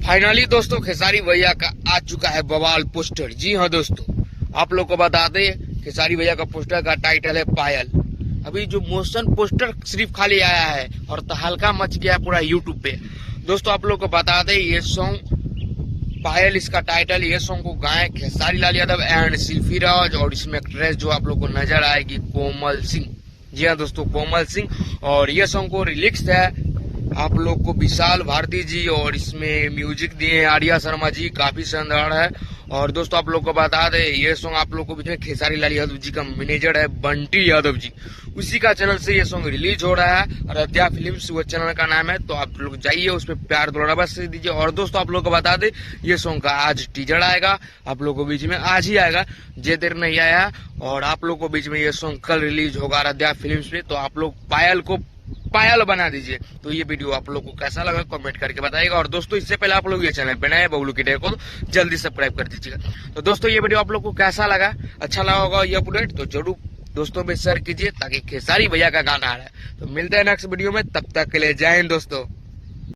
Finally दोस्तों खेसारी भैया का आ चुका है बवाल पोस्टर। जी हाँ दोस्तों, आप लोग को बता दें खेसारी भैया का पोस्टर का टाइटल है पायल। अभी जो मोशन पोस्टर सिर्फ खाली आया है और तहलका मच गया पूरा यूट्यूब पे। दोस्तों आप लोग को बता दें ये सॉन्ग पायल इसका टाइटल, ये सॉन्ग को गाए खेसारी लाल यादव एंड शिल्पी राज और इसमें एक्ट्रेस जो आप लोग को नजर आएगी कोमल सिंह। जी हाँ दोस्तों, कोमल सिंह। और ये सॉन्ग को रिलिक्स है आप लोग को विशाल भारती जी और इसमें म्यूजिक दिए हैं आर्या शर्मा जी, काफी शानदार है। और दोस्तों आप लोग को बता दें ये सॉन्ग आप लोग को बीच में खेसारी लाल यादव जी का मैनेजर है बंटी यादव जी, उसी का चैनल से ये सॉन्ग रिलीज हो रहा है। अयोध्या फिल्म्स वो चैनल का नाम है, तो आप लोग जाइए उस पर प्यार द्वारा बस दीजिए। और दोस्तों आप लोग को बता दें ये सॉन्ग का आज टीजर आएगा, आप लोग को बीच में आज ही आएगा, जे देर नहीं आया। और आप लोग को बीच में ये सॉन्ग कल रिलीज होगा अयोध्या फिल्म्स पे, तो आप लोग पायल को पायल बना दीजिए। तो ये वीडियो आप लोग को कैसा लगा कमेंट करके बताइएगा। और दोस्तों इससे पहले आप लोग ये चैनल पे नए बबलू की डे को जल्दी सब्सक्राइब कर दीजिएगा। तो दोस्तों ये वीडियो आप लोग को कैसा लगा, अच्छा लगा होगा ये अपडेट तो जरूर दोस्तों में शेयर कीजिए ताकि खेसारी भैया का गाना आ रहा है। तो मिलते हैं नेक्स्ट वीडियो में, तब तक के लिए जय हिंद दोस्तों।